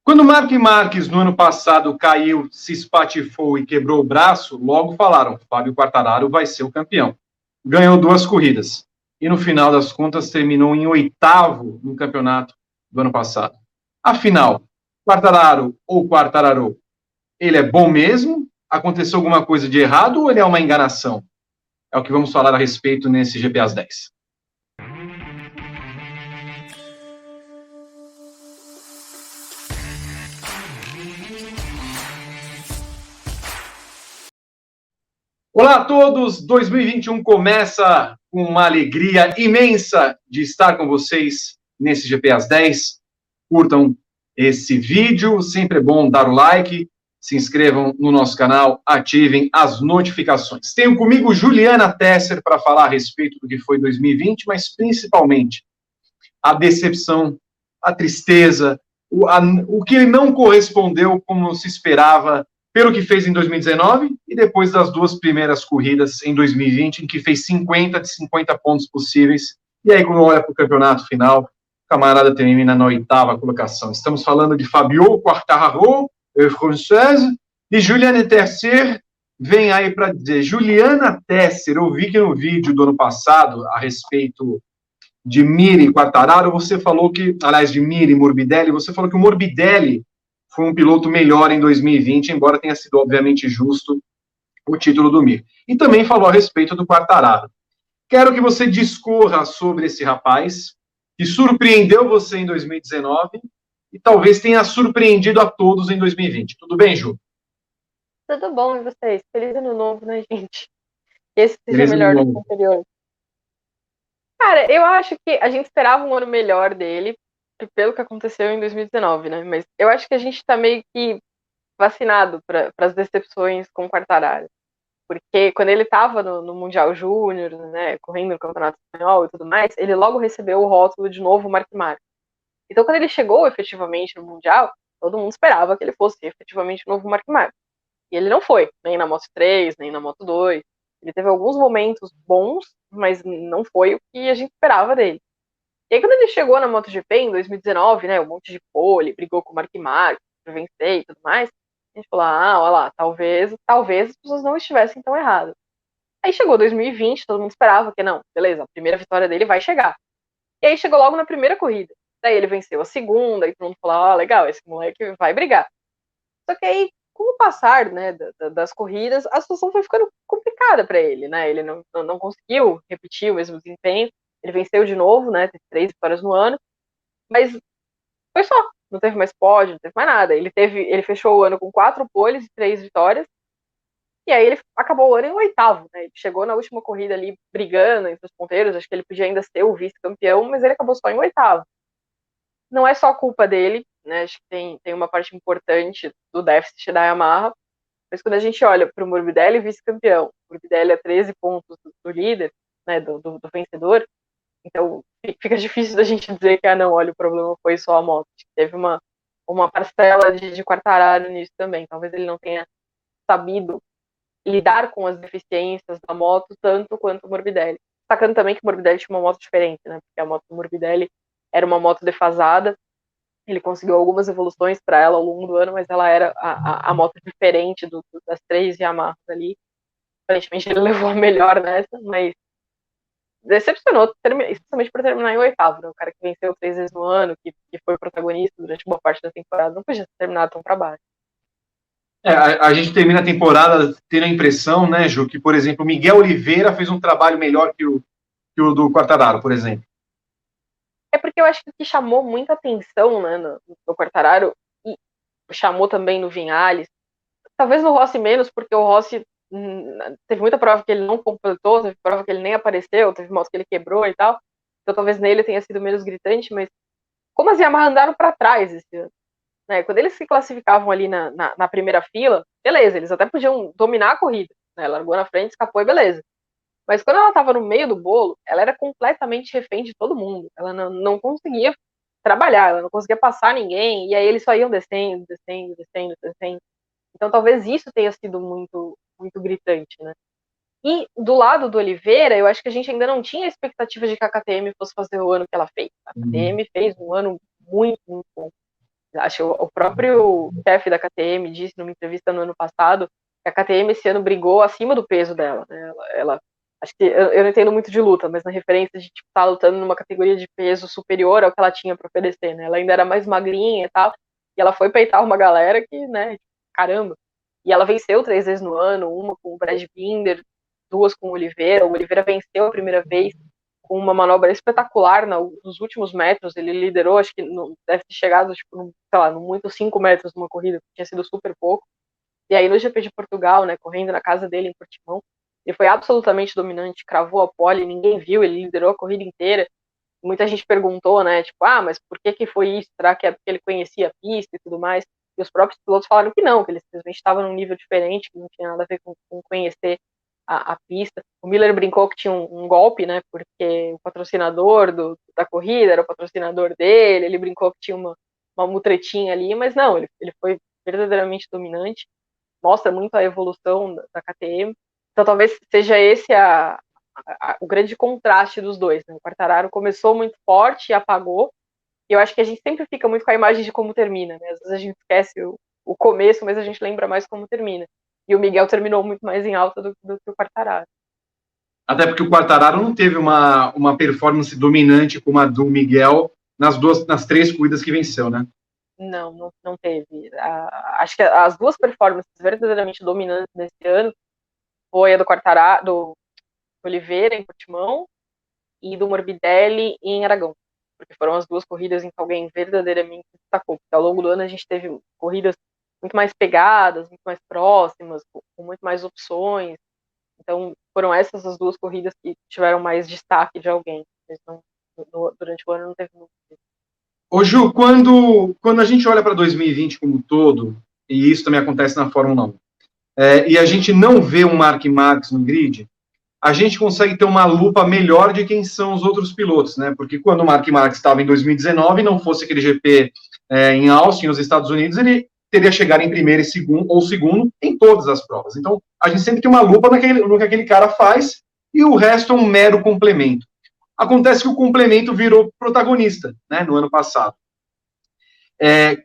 Quando Marc Marques, no ano passado, caiu, se espatifou e quebrou o braço, logo falaram, Fábio Quartararo vai ser o campeão. Ganhou 2 corridas. E no final das contas terminou em 8º no campeonato do ano passado. Afinal, Quartararo ou Quartararo, ele é bom mesmo? Aconteceu alguma coisa de errado ou ele é uma enganação? É o que vamos falar a respeito nesse GP às 10. Olá a todos, 2021 começa com uma alegria imensa de estar com vocês nesse GP às 10. Curtam esse vídeo, sempre é bom dar o like, se inscrevam no nosso canal, ativem as notificações. Tenho comigo Juliana Tesser para falar a respeito do que foi 2020, mas principalmente a decepção, a tristeza, o que não correspondeu como se esperava pelo que fez em 2019 e depois das 2 primeiras corridas em 2020, em que fez 50 de 50 pontos possíveis. E aí, quando olha para o campeonato final, o camarada termina na 8ª colocação. Estamos falando de Fabio Quartararo, française, e Juliana Tesser vem aí para dizer. Juliana Tesser, eu vi que no vídeo do ano passado, a respeito de Mir e Quartararo, você falou que, aliás, de Mir e Morbidelli, você falou que o Morbidelli foi um piloto melhor em 2020, embora tenha sido, obviamente, justo o título do Mir. E também falou a respeito do Quartararo. Quero que você discorra sobre esse rapaz, que surpreendeu você em 2019 e talvez tenha surpreendido a todos em 2020. Tudo bem, Ju? Tudo bom, e vocês? Feliz ano novo, né, gente? Esse seja Beleza? melhor do que o anterior. Cara, eu acho que a gente esperava um ano melhor dele, pelo que aconteceu em 2019, né? Mas eu acho que a gente tá meio que vacinado para as decepções com o Quartararo. Porque quando ele tava no Mundial Júnior, né, correndo no Campeonato Espanhol e tudo mais, ele logo recebeu o rótulo de novo Marc Marquez. Então, quando ele chegou efetivamente no Mundial, todo mundo esperava que ele fosse efetivamente o novo Marc Marquez. E ele não foi, nem na Moto 3, nem na Moto 2. Ele teve alguns momentos bons, mas não foi o que a gente esperava dele. E aí, quando ele chegou na MotoGP em 2019, né, um monte de pole, brigou com o Marc Marquez para vencer e tudo mais, a gente falou, olha lá, talvez as pessoas não estivessem tão erradas. Aí chegou 2020, todo mundo esperava que não, beleza, a primeira vitória dele vai chegar. E aí chegou logo na primeira corrida. Daí ele venceu a segunda, e todo mundo falou, legal, esse moleque vai brigar. Só que aí, com o passar, né, das corridas, a situação foi ficando complicada para ele, né? Ele não conseguiu repetir o mesmo desempenho. Ele venceu de novo, né? Teve 3 vitórias no ano, mas foi só. Não teve mais pódio, não teve mais nada. Ele fechou o ano com 4 poles e 3 vitórias. E aí ele acabou o ano em 8º, né? Ele chegou na última corrida ali brigando entre os ponteiros. Acho que ele podia ainda ser o vice-campeão, mas ele acabou só em 8º. Não é só culpa dele, né? Acho que tem uma parte importante do déficit da Yamaha. Mas quando a gente olha para o Morbidelli vice-campeão, o Morbidelli a 13 pontos do líder, né, do vencedor, então fica difícil da gente dizer que, não, olha, o problema foi só a moto. Teve uma parcela de Quartararo nisso também. Talvez ele não tenha sabido lidar com as deficiências da moto tanto quanto o Morbidelli. Destacando também que o Morbidelli tinha uma moto diferente, né, porque a moto do Morbidelli era uma moto defasada. Ele conseguiu algumas evoluções para ela ao longo do ano, mas ela era a moto diferente das 3 Yamahas ali. Aparentemente ele levou a melhor nessa, mas decepcionou, especialmente por terminar em 8º. Né? O cara que venceu 3 vezes no ano, que foi protagonista durante boa parte da temporada, não podia ter terminado tão para baixo. A gente termina a temporada tendo a impressão, né, Ju, que, por exemplo, o Miguel Oliveira fez um trabalho melhor que o do Quartararo, por exemplo. É porque eu acho que o que chamou muita atenção, né, no Quartararo, e chamou também no Vinhales, talvez no Rossi menos, porque o Rossi teve muita prova que ele não completou, teve prova que ele nem apareceu, teve moto que ele quebrou e tal, então talvez nele tenha sido menos gritante, mas como as Yamaha andaram para trás esse ano, né? Quando eles se classificavam ali na primeira fila, beleza, eles até podiam dominar a corrida, né? Largou na frente, escapou e beleza. Mas quando ela estava no meio do bolo, ela era completamente refém de todo mundo. Ela não conseguia trabalhar, ela não conseguia passar ninguém, e aí eles só iam descendo, descendo, descendo, descendo. Então talvez isso tenha sido muito, muito gritante, né? E do lado do Oliveira, eu acho que a gente ainda não tinha expectativa de que a KTM fosse fazer o ano que ela fez. A KTM fez um ano muito, muito bom. Acho que o próprio chefe da KTM disse numa entrevista no ano passado que a KTM esse ano brigou acima do peso dela, né? Acho que eu não entendo muito de luta, mas na referência de tipo, estar lutando numa categoria de peso superior ao que ela tinha para oferecer, né? Ela ainda era mais magrinha e tal, e ela foi peitar uma galera que, né, caramba. E ela venceu 3 vezes no ano, uma com o Brad Binder, duas com o Oliveira. O Oliveira venceu a primeira vez com uma manobra espetacular nos últimos metros. Ele liderou, acho que deve ter chegado, tipo, sei lá, no muito 5 metros numa corrida, que tinha sido super pouco. E aí no GP de Portugal, né, correndo na casa dele em Portimão, ele foi absolutamente dominante, cravou a pole, ninguém viu, ele liderou a corrida inteira. Muita gente perguntou, né, tipo, mas por que foi isso? Será que é porque ele conhecia a pista e tudo mais? E os próprios pilotos falaram que não, que ele simplesmente estava num nível diferente, que não tinha nada a ver com conhecer a pista. O Miller brincou que tinha um golpe, né, porque o patrocinador da corrida era o patrocinador dele, ele brincou que tinha uma mutretinha ali, mas não, ele foi verdadeiramente dominante, mostra muito a evolução da KTM. Então talvez seja esse o grande contraste dos dois, né? O Quartararo começou muito forte e apagou, e eu acho que a gente sempre fica muito com a imagem de como termina, né? Às vezes a gente esquece o começo, mas a gente lembra mais como termina. E o Miguel terminou muito mais em alta do que o Quartararo. Até porque o Quartararo não teve uma performance dominante como a do Miguel nas 3 corridas que venceu, né? Não teve. Acho que as duas performances verdadeiramente dominantes nesse ano foi a do Quartararo, do Oliveira em Portimão e do Morbidelli em Aragão, porque foram as duas corridas em que alguém verdadeiramente destacou, porque ao longo do ano a gente teve corridas muito mais pegadas, muito mais próximas, com muito mais opções, então foram essas as duas corridas que tiveram mais destaque de alguém, então, durante o ano não teve muito. Ô Ju, quando a gente olha para 2020 como um todo, e isso também acontece na Fórmula 1, e a gente não vê um Mark Marques no grid, a gente consegue ter uma lupa melhor de quem são os outros pilotos, né? Porque quando o Mark Marques estava em 2019, não fosse aquele GP em Austin, nos Estados Unidos, ele teria chegado em primeiro e segundo em todas as provas. Então, a gente sempre tem uma lupa no que aquele cara faz e o resto é um mero complemento. Acontece que o complemento virou protagonista, né, no ano passado.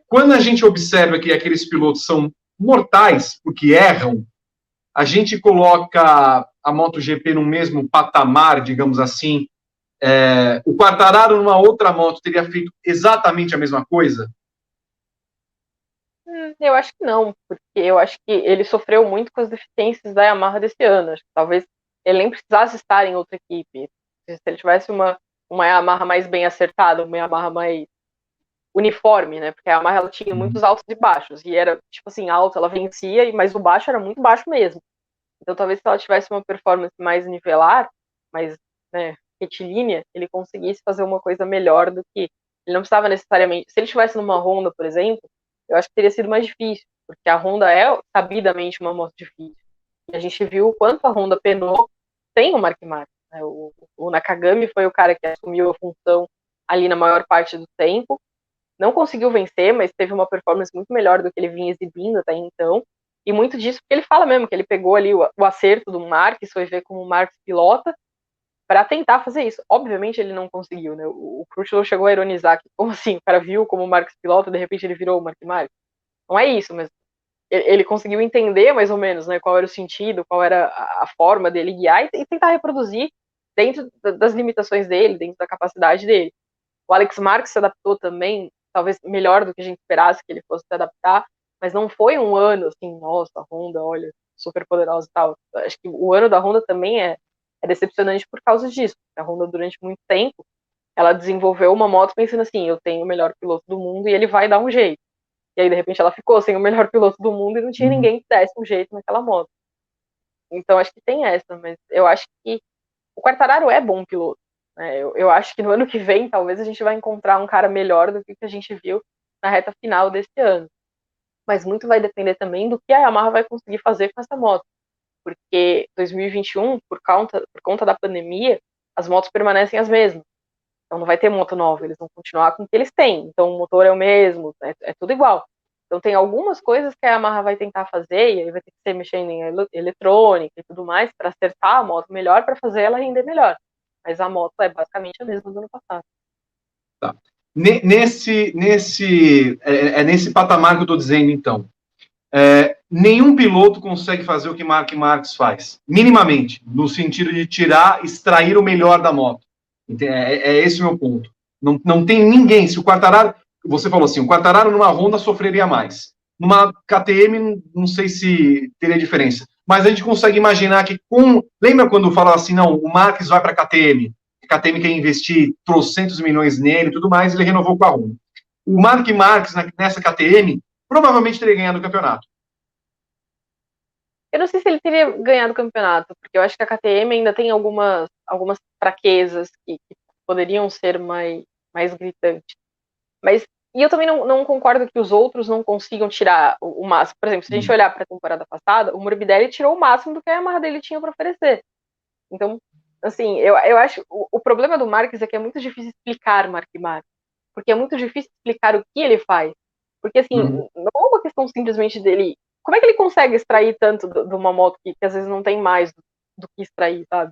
Quando a gente observa que aqueles pilotos são mortais, porque erram, a gente coloca a MotoGP no mesmo patamar, digamos assim. O Quartararo, numa outra moto, teria feito exatamente a mesma coisa? Eu acho que não, porque eu acho que ele sofreu muito com as deficiências da Yamaha desse ano. Acho que talvez ele nem precisasse estar em outra equipe. Se ele tivesse uma Yamaha mais bem acertada, uma Yamaha mais uniforme, né? Porque a Yamaha ela tinha muitos altos e baixos, e era tipo assim, alto ela vencia, mas o baixo era muito baixo mesmo. Então talvez se ela tivesse uma performance mais nivelar, mais, né, retilínea, ele conseguisse fazer uma coisa melhor do que ele não precisava necessariamente. Se ele estivesse numa Honda, por exemplo, eu acho que teria sido mais difícil, porque a Honda é sabidamente uma moto difícil. E a gente viu o quanto a Honda penou sem o Mark Marques. Né? O Nakagami foi o cara que assumiu a função ali na maior parte do tempo. Não conseguiu vencer, mas teve uma performance muito melhor do que ele vinha exibindo até então. E muito disso porque ele fala mesmo que ele pegou ali o acerto do Marques, foi ver como o Marques pilota, para tentar fazer isso. Obviamente ele não conseguiu, né? O Crutchlow chegou a ironizar que, como assim, o cara viu como o Marques pilota, de repente ele virou o Mark Marques. Não é isso, mas ele conseguiu entender mais ou menos, né, qual era o sentido, qual era a forma dele guiar e tentar reproduzir dentro das limitações dele, dentro da capacidade dele. O Alex Marques se adaptou também, talvez melhor do que a gente esperasse que ele fosse se adaptar, mas não foi um ano assim, nossa, a Honda, olha, super poderosa e tal. Acho que o ano da Honda também é decepcionante por causa disso. A Honda, durante muito tempo, ela desenvolveu uma moto pensando assim, eu tenho o melhor piloto do mundo e ele vai dar um jeito. E aí, de repente, ela ficou sem o melhor piloto do mundo e não tinha ninguém que desse um jeito naquela moto. Então, acho que tem essa, mas eu acho que o Quartararo é bom piloto. Né? Eu acho que no ano que vem, talvez a gente vai encontrar um cara melhor do que a gente viu na reta final desse ano. Mas muito vai depender também do que a Yamaha vai conseguir fazer com essa moto. Porque 2021, por conta da pandemia, as motos permanecem as mesmas. Então não vai ter moto nova, eles vão continuar com o que eles têm. Então o motor é o mesmo, é tudo igual. Então tem algumas coisas que a Yamaha vai tentar fazer, e aí vai ter que ser mexendo em eletrônica e tudo mais, para acertar a moto melhor, para fazer ela render melhor. Mas a moto é basicamente a mesma do ano passado. Tá. nesse patamar que eu estou dizendo, então. Nenhum piloto consegue fazer o que Mark Marques faz, minimamente, no sentido de extrair o melhor da moto. Esse o meu ponto. Não tem ninguém. Se o Quartararo, você falou assim, o Quartararo numa Honda sofreria mais. Numa KTM, não sei se teria diferença. Mas a gente consegue imaginar que lembra quando falava assim, não, o Marques vai para a KTM quer investir trocentos milhões nele e tudo mais, ele renovou com a Honda. O Mark Marques, nessa KTM, provavelmente teria ganhado o campeonato. Eu não sei se ele teria ganhado o campeonato, porque eu acho que a KTM ainda tem algumas fraquezas que poderiam ser mais gritantes. E eu também não concordo que os outros não consigam tirar o máximo. Por exemplo, se a gente olhar para a temporada passada, o Morbidelli tirou o máximo do que a Yamaha dele tinha para oferecer. Então, assim, eu acho o problema do Marques é que é muito difícil explicar Mark Marques, porque é muito difícil explicar o que ele faz. Porque, assim, não é uma questão simplesmente dele. Como é que ele consegue extrair tanto de uma moto que às vezes não tem mais do que extrair, sabe?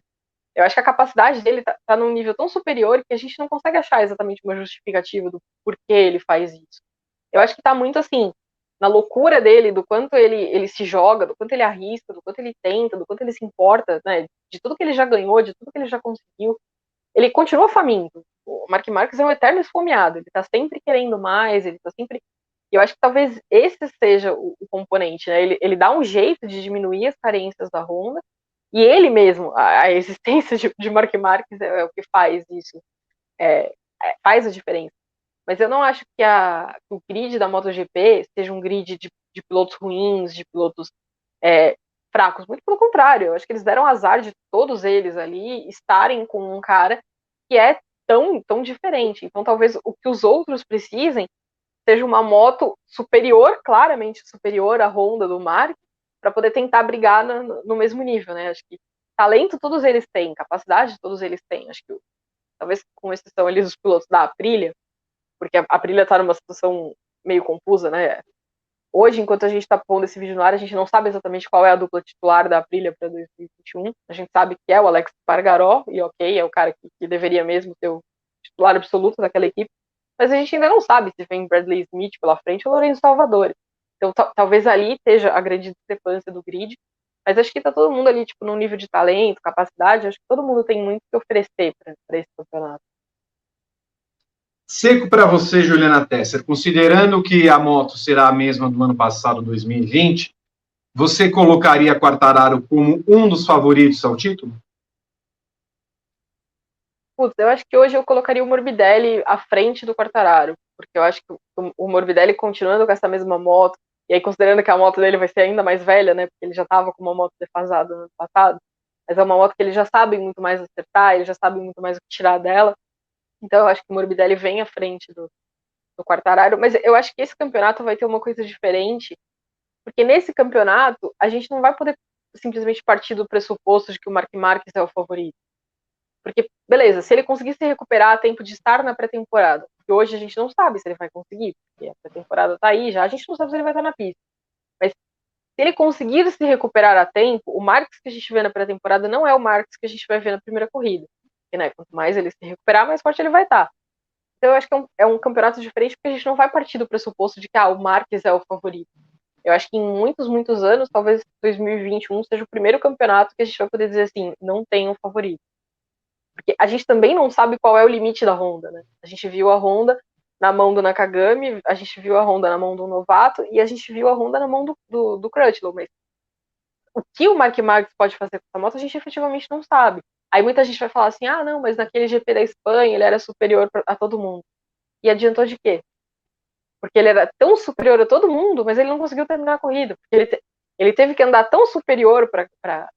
Eu acho que a capacidade dele tá num nível tão superior que a gente não consegue achar exatamente uma justificativa do porquê ele faz isso. Eu acho que tá muito assim, na loucura dele, do quanto ele se joga, do quanto ele arrisca, do quanto ele tenta, do quanto ele se importa, né? De tudo que ele já ganhou, de tudo que ele já conseguiu. Ele continua faminto. O Mark Marques é um eterno esfomeado, ele tá sempre querendo mais, ele tá sempre. E eu acho que talvez esse seja o componente, né? Ele dá um jeito de diminuir as carências da Honda, e ele mesmo, a existência de Mark Marques é o que faz isso, faz a diferença. Mas eu não acho que o grid da MotoGP seja um grid de pilotos ruins, de pilotos fracos. Muito pelo contrário, eu acho que eles deram azar de todos eles ali estarem com um cara que é tão diferente. Então talvez o que os outros precisem seja uma moto superior, claramente superior à Honda do Mark, para poder tentar brigar no mesmo nível, né? Acho que talento todos eles têm, capacidade todos eles têm. Acho que talvez com exceção ali dos pilotos da Aprilia, porque a Aprilia está numa situação meio confusa, né? Hoje, enquanto a gente está pondo esse vídeo no ar, a gente não sabe exatamente qual é a dupla titular da Aprilia para 2021. A gente sabe que é o Alex Espargaró, e ok, é o cara que deveria mesmo ser o titular absoluto daquela equipe, mas a gente ainda não sabe se vem Bradley Smith pela frente ou Lorenzo Salvadori. Então, talvez ali esteja a grande discrepância do grid, mas acho que está todo mundo ali, tipo, num nível de talento, capacidade, acho que todo mundo tem muito que oferecer para esse campeonato. Seco para você, Juliana Tesser, considerando que a moto será a mesma do ano passado, 2020, você colocaria Quartararo como um dos favoritos ao título? Putz, eu acho que hoje eu colocaria o Morbidelli à frente do Quartararo, porque eu acho que o Morbidelli continuando com essa mesma moto, e aí considerando que a moto dele vai ser ainda mais velha, né, porque ele já estava com uma moto defasada no ano passado, mas é uma moto que ele já sabe muito mais acertar, ele já sabe muito mais o que tirar dela, então eu acho que o Morbidelli vem à frente do Quartararo, mas eu acho que esse campeonato vai ter uma coisa diferente, porque nesse campeonato a gente não vai poder simplesmente partir do pressuposto de que o Marc Marques é o favorito. Porque, beleza, se ele conseguir se recuperar a tempo de estar na pré-temporada, porque hoje a gente não sabe se ele vai conseguir, porque a pré-temporada tá aí já, a gente não sabe se ele vai estar na pista. Mas se ele conseguir se recuperar a tempo, o Marques que a gente vê na pré-temporada não é o Marques que a gente vai ver na primeira corrida. Porque, né, quanto mais ele se recuperar, mais forte ele vai estar. Então eu acho que é um campeonato diferente, porque a gente não vai partir do pressuposto de que o Marques é o favorito. Eu acho que em muitos anos, talvez 2021 seja o primeiro campeonato que a gente vai poder dizer assim, não tem um favorito. Porque a gente também não sabe qual é o limite da Honda, né? A gente viu a Honda na mão do Nakagami, a gente viu a Honda na mão do novato e a gente viu a Honda na mão do Crutchlow, mas o que o Mark Marques pode fazer com essa moto a gente efetivamente não sabe. Aí muita gente vai falar assim, não, mas naquele GP da Espanha ele era superior a todo mundo. E adiantou de quê? Porque ele era tão superior a todo mundo, mas ele não conseguiu terminar a corrida. Porque ele teve que andar tão superior,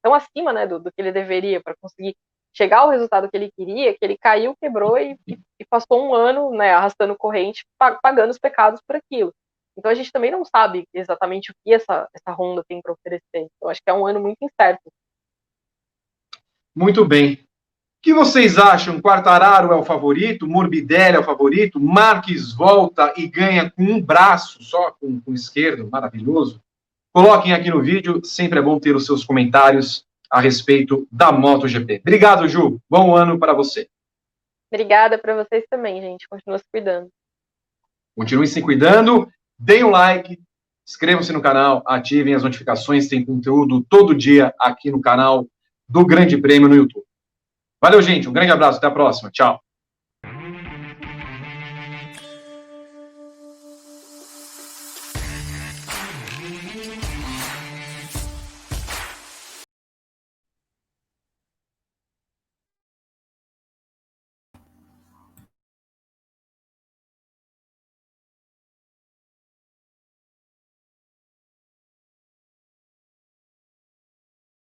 tão acima, né, do que ele deveria para conseguir chegar ao resultado que ele queria, que ele caiu, quebrou e passou um ano, né, arrastando corrente, pagando os pecados por aquilo. Então a gente também não sabe exatamente o que essa Honda tem para oferecer. Eu acho que é um ano muito incerto. Muito bem. O que vocês acham? Quartararo é o favorito? Morbidelli é o favorito? Marques volta e ganha com um braço só, com o esquerdo, maravilhoso. Coloquem aqui no vídeo, sempre é bom ter os seus comentários a respeito da MotoGP. Obrigado, Ju. Bom ano para você. Obrigada para vocês também, gente. Continua se cuidando. Continuem se cuidando, deem um like, inscrevam-se no canal, ativem as notificações, tem conteúdo todo dia aqui no canal do Grande Prêmio no YouTube. Valeu, gente. Um grande abraço. Até a próxima. Tchau.